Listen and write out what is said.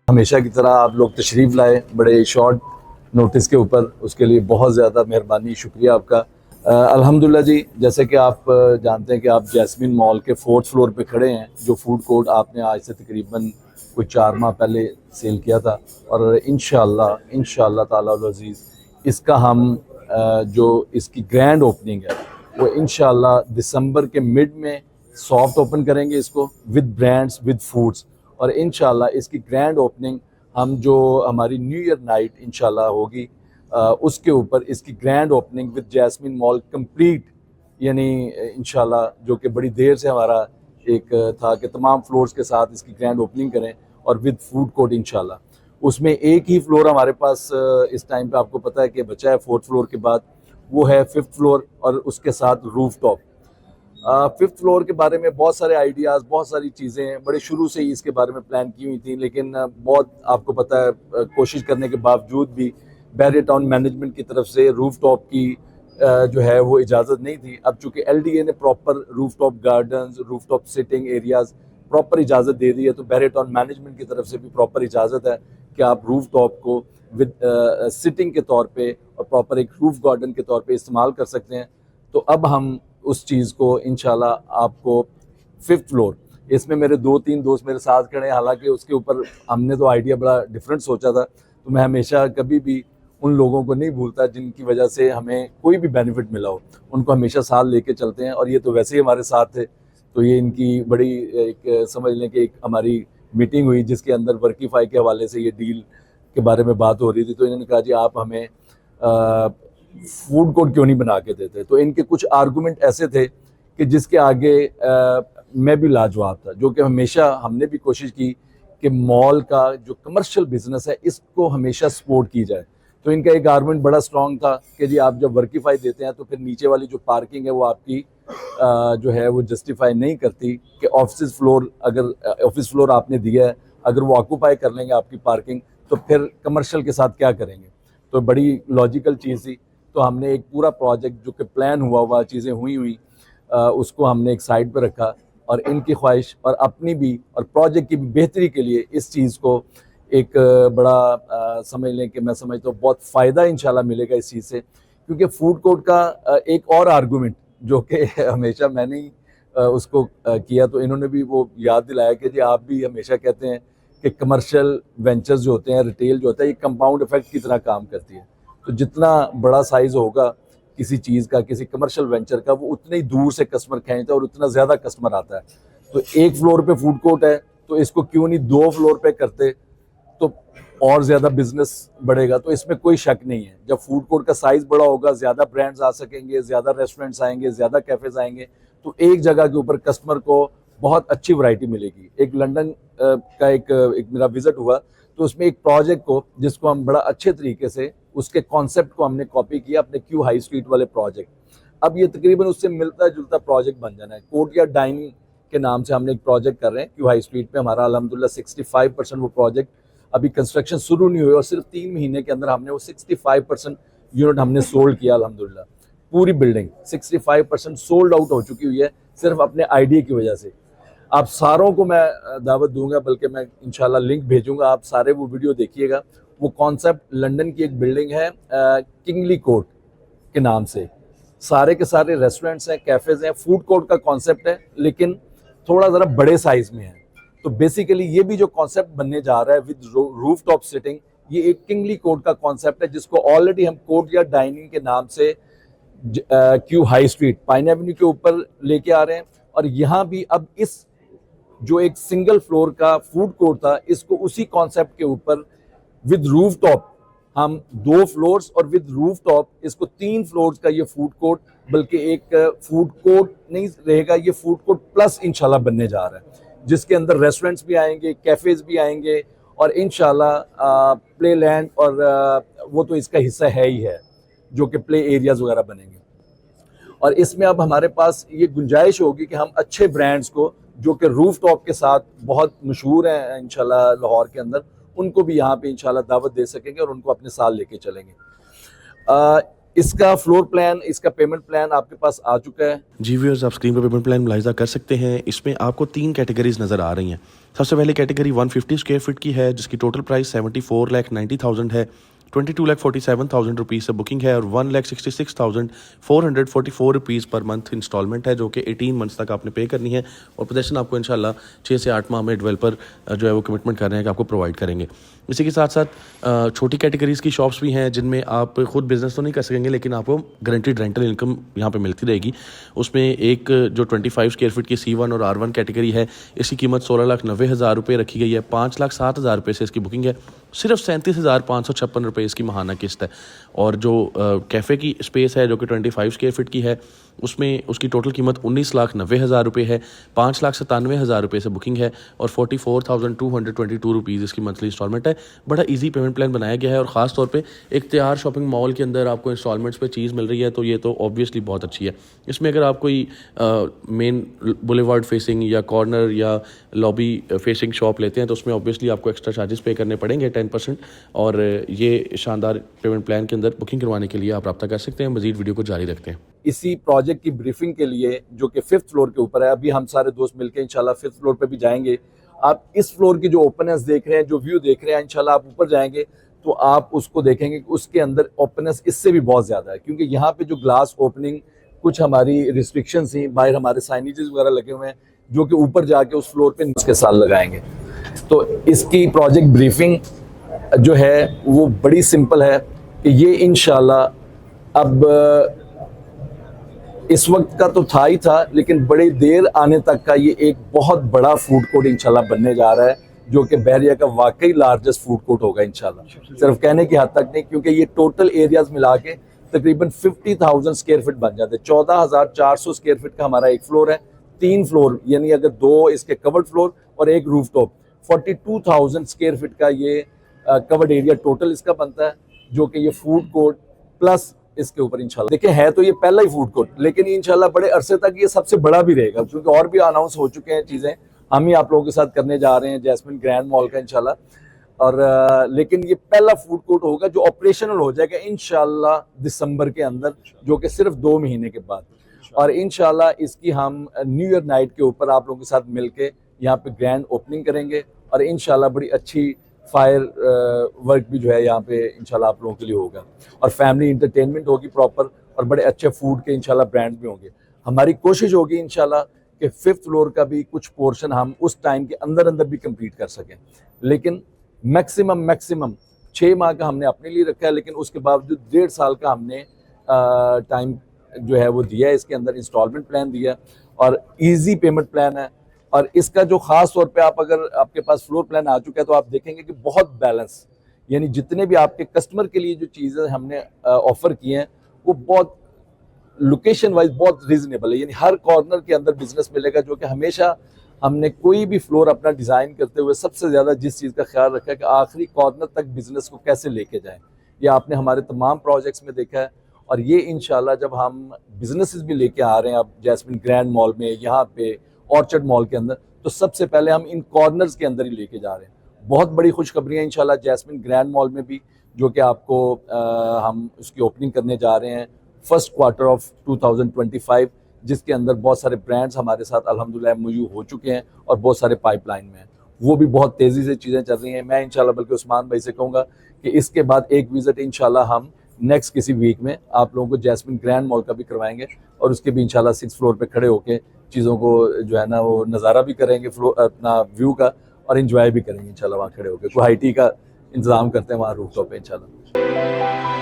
हमेशा की तरह आप लोग तशरीफ़ लाए बड़े शॉर्ट नोटिस के ऊपर, उसके लिए बहुत ज़्यादा मेहरबानी, शुक्रिया आपका। अल्हम्दुलिल्लाह जी, जैसे कि आप जानते हैं कि आप जैस्मिन मॉल के 4th फ्लोर पे खड़े हैं, जो फूड कोर्ट आपने आज से तकरीबन कोई 4 माह पहले सेल किया था। और इंशाअल्लाह ताला अल अज़ीज़ इसका हम जो इसकी ग्रैंड ओपनिंग है वो इंशाअल्लाह दिसंबर के मिड में सॉफ्ट ओपन करेंगे इसको, विद ब्रांड्स, विद फूड्स। और इंशाअल्लाह इसकी ग्रैंड ओपनिंग हम जो हमारी न्यू ईयर नाइट इंशाअल्लाह होगी उसके ऊपर इसकी grand opening with Jasmine mall complete, यानी इंशाअल्लाह, जो कि बड़ी देर से हमारा एक था कि तमाम फ्लोर्स के साथ इसकी ग्रैंड ओपनिंग करें और विद फूड कोर्ट इंशाअल्लाह। उसमें एक ही फ्लोर हमारे पास इस टाइम पे आपको पता है कि बचा है 4th फ्लोर के बाद, वो है 5th फ्लोर और उसके साथ रूफ टॉप। 5th फ्लोर के बारे में बहुत सारे आइडियाज़, बहुत सारी चीज़ें बड़े शुरू से ही इसके बारे में प्लान की हुई थी, लेकिन बहुत आपको पता है कोशिश करने के बावजूद भी बैरियर टाउन मैनेजमेंट की तरफ से रूफ टॉप की जो है वो इजाज़त नहीं थी। अब चूँकि LDA ने proper roof top gardens, roof top sitting areas proper इजाज़त दे दी है, तो बैरियर टाउन मैनेजमेंट की तरफ से भी प्रॉपर इजाज़त है कि आप रूफ टॉप को विद सिटिंग के तौर पे और प्रॉपर एक रूफ गार्डन के तौर पे इस्तेमाल कर सकते हैं। तो अब हम उस चीज़ को इंशाल्लाह आपको 5th फ्लोर, इसमें मेरे 2-3 दोस्त मेरे साथ खड़े हैं, हालांकि उसके ऊपर हमने तो आइडिया बड़ा डिफरेंट सोचा था। तो मैं हमेशा कभी भी उन लोगों को नहीं भूलता जिनकी वजह से हमें कोई भी बेनिफिट मिला हो, उनको हमेशा साथ लेके चलते हैं। और ये तो वैसे ही हमारे साथ थे, तो ये इनकी बड़ी एक समझ लें कि एक हमारी मीटिंग हुई जिसके अंदर वर्कीफाई के हवाले से ये डील के बारे में बात हो रही थी। तो इन्होंने कहा जी आप हमें फूड कोर्ट क्यों नहीं बना के देते। तो इनके कुछ आर्गूमेंट ऐसे थे कि जिसके आगे मैं भी लाजवाब था, जो कि हमेशा हमने भी कोशिश की कि मॉल का जो कमर्शियल बिजनेस है इसको हमेशा सपोर्ट की जाए। तो इनका एक आर्गूमेंट बड़ा स्ट्रॉन्ग था कि जी आप जब वर्कीफाई देते हैं तो फिर नीचे वाली जो पार्किंग है वो आपकी जो है वो जस्टिफाई नहीं करती कि ऑफिस फ्लोर, अगर ऑफिस फ्लोर आपने दिया है, अगर वो ऑक्यूपाई कर लेंगे आपकी पार्किंग, तो फिर कमर्शियल के साथ क्या करेंगे। तो बड़ी लॉजिकल चीज़ थी। तो हमने एक पूरा प्रोजेक्ट जो कि प्लान हुआ चीज़ें हुई उसको हमने एक साइड पर रखा, और इनकी ख्वाहिश और अपनी भी और प्रोजेक्ट की भी बेहतरी के लिए इस चीज़ को एक बड़ा समझ लें कि मैं समझता हूँ बहुत फ़ायदा इंशाल्लाह मिलेगा इस चीज़ से। क्योंकि फूड कोर्ट का एक और आर्गूमेंट जो कि हमेशा मैंने ही उसको किया, तो इन्होंने भी वो याद दिलाया कि जी आप भी हमेशा कहते हैं कि कमर्शियल वेंचर्स जो होते हैं, रिटेल जो होता है, ये कंपाउंड इफेक्ट की तरह काम करती है। तो जितना बड़ा साइज़ होगा किसी चीज़ का, किसी कमर्शियल वेंचर का, वो उतने ही दूर से कस्टमर खींचता है और उतना ज़्यादा कस्टमर आता है। तो एक फ्लोर पे फूड कोर्ट है, तो इसको क्यों नहीं 2 फ्लोर पे करते, तो और ज़्यादा बिजनेस बढ़ेगा। तो इसमें कोई शक नहीं है, जब फूड कोर्ट का साइज़ बड़ा होगा, ज़्यादा ब्रांड्स आ सकेंगे, ज़्यादा रेस्टोरेंट्स आएंगे, ज़्यादा कैफ़ेज़ आएंगे, तो एक जगह के ऊपर कस्टमर को बहुत अच्छी वैरायटी मिलेगी। एक लंदन का एक मेरा विजिट हुआ, तो उसमें एक प्रोजेक्ट को, जिसको हम बड़ा अच्छे तरीके से उसके कॉन्सेप्ट को हमने कॉपी किया अपने क्यू हाई स्ट्रीट वाले प्रोजेक्ट। अब ये तकरीबन उससे मिलता जुलता प्रोजेक्ट बन जाना है। कोर्टयार्ड डाइनिंग के नाम से हमने एक प्रोजेक्ट कर रहे हैं क्यू हाई स्ट्रीट पे। हमारा अल्हम्दुलिल्लाह 65% वो प्रोजेक्ट, अभी कंस्ट्रक्शन शुरू नहीं हुई और सिर्फ 3 महीने के अंदर हमने वो 65% यूनिट हमने सोल्ड किया अल्हम्दुलिल्लाह। पूरी बिल्डिंग 65% सोल्ड आउट हो चुकी हुई है, सिर्फ अपने आइडिया की वजह से। आप सारों को मैं दावत दूंगा, बल्कि मैं इंशाल्लाह लिंक भेजूंगा, आप सारे वो वीडियो देखिएगा। वो कॉन्सेप्ट लंदन की एक बिल्डिंग है किंगली कोर्ट के नाम से, सारे के सारे रेस्टोरेंट्स हैं, कैफ़ेज़ हैं, फूड कोर्ट का कॉन्सेप्ट है, लेकिन थोड़ा ज़रा बड़े साइज़ में है। तो बेसिकली ये भी जो कॉन्सेप्ट बनने जा रहा है विद रूफ टॉप सिटिंग, ये एक किंगली कोर्ट का कॉन्सेप्ट है, जिसको ऑलरेडी हम कोर्टयार्ड डाइनिंग के नाम से Q high street pine Avenue के ऊपर लेके आ रहे हैं। और यहाँ भी अब इस जो एक सिंगल फ्लोर का फूड कोर्ट था, इसको उसी कॉन्सेप्ट के ऊपर विद रूफ टॉप, हम 2 फ्लोर्स और विद रूफ टॉप इसको 3 फ्लोर्स का ये फूड कोर्ट, बल्कि एक फूड कोर्ट नहीं रहेगा, ये फूड कोर्ट प्लस इंशाल्लाह बनने जा रहा है, जिसके अंदर रेस्टोरेंट्स भी आएंगे, कैफ़ेज़ भी आएंगे, और इंशाल्लाह प्ले लैंड, और वो तो इसका हिस्सा है ही है, जो कि प्ले एरियाज़ वगैरह बनेंगे। और इसमें अब हमारे पास ये गुंजाइश होगी कि हम अच्छे ब्रांड्स को, जो कि रूफ टॉप के साथ बहुत मशहूर हैं इंशाल्लाह लाहौर के अंदर, उनको भी यहाँ पे इंशाल्लाह दावत दे सकेंगे और उनको अपने साथ लेके चलेंगे। इसका फ्लोर प्लान, इसका पेमेंट प्लान आपके पास आ चुका है। जी व्यूअर्स, आप स्क्रीन पर पेमेंट प्लान मुलाहिजा कर सकते हैं। इसमें आपको 3 कैटेगरीज नज़र आ रही हैं। सबसे पहले कैटेगरी 150 स्क्वायर फीट की है, जिसकी टोटल प्राइस 74,90,000 है। 22,47,000 रुपीज़ से बुकिंग है और 1,66,444 रुपीज़ पर मंथ इंस्टॉलमेंट है, जो कि 18 मंथ्स तक आपने पे करनी है। और पोजेसन आपको इंशाल्लाह 6 से 8 माह में डेवलपर जो है वो कमिटमेंट कर रहे हैं कि आपको प्रोवाइड करेंगे। इसी के साथ साथ छोटी कैटेगरीज़ की शॉप्स भी हैं, जिनमें आप खुद बिज़नेस तो नहीं कर सकेंगे, लेकिन आपको गारंटीड रेंटल इनकम यहाँ पे मिलती रहेगी। उसमें एक जो 25 स्क्वायर फीट की C1 और R1 कैटेगरी है, इसकी कीमत 16,90,000 रुपये रखी गई है। 5,07,000 रुपये से इसकी बुकिंग है। सिर्फ 37,556 रुपये इसकी माहाना किस्त है। और जो कैफ़े की स्पेस है, जो कि 25 स्क्वायर फीट की है, उसमें उसकी टोटल कीमत 19,90,000 रुपये है। 5,97,000 रुपये से बुकिंग है और 44,222 रुपीज़ इसकी मंथली इंस्टॉलमेंट है। बड़ा इजी पेमेंट प्लान बनाया गया है और ख़ास तौर पे एक तैयार शॉपिंग मॉल के अंदर आपको इंस्टॉलमेंट्स पे चीज़ मिल रही है, तो ये तो ऑब्वियसली बहुत अच्छी है। इसमें अगर आप कोई मेन बुलेवार्ड फेसिंग या कॉर्नर या लॉबी फेसिंग शॉप लेते हैं, तो उसमें ऑब्वियसली आपको एक्स्ट्रा चार्जेस पे करने पड़ेंगे 10%। और ये शानदार पेमेंट प्लान के अंदर बुकिंग करवाने के लिए आप रब्ता कर सकते हैं। मजीद वीडियो को जारी रखते हैं। इसी प्रोजेक्ट की ब्रीफिंग के लिए, जो कि 5th फ्लोर के ऊपर है, अभी हम सारे दोस्त मिलकर इंशाल्लाह 5th फ्लोर पे भी जाएंगे। आप इस फ्लोर की जो ओपननेस देख रहे हैं, जो व्यू देख रहे हैं, इंशाल्लाह आप ऊपर जाएंगे तो आप उसको देखेंगे कि उसके अंदर ओपननेस इससे भी बहुत ज़्यादा है, क्योंकि यहाँ पे जो ग्लास ओपनिंग, कुछ हमारी रिस्ट्रिक्शंस थी, बाहर हमारे साइनेजेस वगैरह लगे हुए हैं, जो कि ऊपर जाके उस फ्लोर पे उसके साथ लगाएंगे। तो इसकी प्रोजेक्ट ब्रीफिंग जो है वो बड़ी सिंपल है कि ये इंशाल्लाह अब इस वक्त का तो था ही था, लेकिन बड़ी देर आने तक का ये एक बहुत बड़ा फूड कोर्ट इंशाल्लाह बनने जा रहा है, जो कि बहरिया का वाकई लार्जेस्ट फूड कोर्ट होगा इंशाल्लाह। सिर्फ कहने की हद तक नहीं, क्योंकि ये टोटल एरियाज मिला के तकरीबन 50,000 स्क्वायर फीट बन जाते हैं। 14,400 स्क्वायर फीट का हमारा एक फ्लोर है, 3 फ्लोर, यानी अगर 2 इसके कवर्ड फ्लोर और एक रूफ टॉप, 42,000 स्क्वायर फीट का ये कवर्ड एरिया टोटल इसका बनता है, जो कि ये फूड कोर्ट प्लस इसके ऊपर इंशाल्लाह, देखिए है तो ये पहला ही फूड कोर्ट, लेकिन इंशाल्लाह बड़े अरसे तक ये सबसे बड़ा भी रहेगा, क्योंकि और भी अनाउंस हो चुके हैं चीज़ें, हम ही आप लोगों के साथ करने जा रहे हैं जैस्मिन ग्रैंड मॉल का इंशाल्लाह। और लेकिन ये पहला फूड कोर्ट होगा जो ऑपरेशनल हो जाएगा इंशाल्लाह दिसंबर के अंदर, जो कि सिर्फ 2 महीने के बाद। और इंशाल्लाह इसकी हम न्यू ईयर नाइट के ऊपर आप लोगों के साथ मिलके यहाँ पे ग्रैंड ओपनिंग करेंगे और इंशाल्लाह बड़ी अच्छी फायर वर्क भी जो है यहाँ पे इंशाल्लाह आप लोगों के लिए होगा, और फैमिली इंटरटेनमेंट होगी प्रॉपर, और बड़े अच्छे फूड के इंशाल्लाह ब्रांड भी होंगे। हमारी कोशिश होगी इंशाल्लाह कि 5th फ्लोर का भी कुछ पोर्शन हम उस टाइम के अंदर भी कंप्लीट कर सकें, लेकिन मैक्सिमम 6 माह का हमने अपने लिए रखा है, लेकिन उसके बावजूद 1.5 साल का हमने टाइम जो है वो दिया है। इसके अंदर इंस्टॉलमेंट प्लान दिया और ईजी पेमेंट प्लान है। और इसका जो ख़ास तौर पे आप, अगर आपके पास फ्लोर प्लान आ चुका है, तो आप देखेंगे कि बहुत बैलेंस, यानी जितने भी आपके कस्टमर के लिए जो चीज़ें हमने ऑफ़र की हैं, वो बहुत लोकेशन वाइज बहुत रीजनेबल है, यानी हर कॉर्नर के अंदर बिजनेस मिलेगा, जो कि हमेशा हमने कोई भी फ्लोर अपना डिज़ाइन करते हुए सबसे ज़्यादा जिस चीज़ का ख्याल रखा है कि आखिरी कॉर्नर तक बिजनेस को कैसे लेके जाएं। ये आपने हमारे तमाम प्रोजेक्ट्स में देखा है, और ये इंशाल्लाह जब हम बिजनेसेस भी लेके आ रहे हैं अब जैस्मिन ग्रैंड मॉल में, यहाँ पे ऑर्चर्ड मॉल के अंदर, तो सबसे पहले हम इन कॉर्नर्स के अंदर ही लेके जा रहे हैं। बहुत बड़ी खुशखबरी है इंशाल्लाह जैस्मिन ग्रैंड मॉल में भी, जो कि आपको हम उसकी ओपनिंग करने जा रहे हैं 1st क्वार्टर ऑफ 2025, जिसके अंदर बहुत सारे ब्रांड्स हमारे साथ अल्हम्दुलिल्लाह मौजूद हो चुके हैं और बहुत सारे पाइपलाइन में हैं। वो भी बहुत तेज़ी से चीज़ें चल रही हैं। मैं इंशाल्लाह बल्कि उस्मान भाई से कहूँगा कि इसके बाद एक विज़िट इंशाल्लाह हम नेक्स्ट किसी वीक में आप लोगों को जैस्मिन ग्रैंड मॉल का भी करवाएंगे, और उसके भी इंशाल्लाह 6th फ्लोर पे खड़े होकर चीज़ों को जो है ना वो नज़ारा भी करेंगे, अपना व्यू का, और इंजॉय भी करेंगे इंशाल्लाह वहाँ खड़े होकर। कोई हाई टी का इंतज़ाम करते हैं वहाँ रूफ टॉप पे इंशाल्लाह।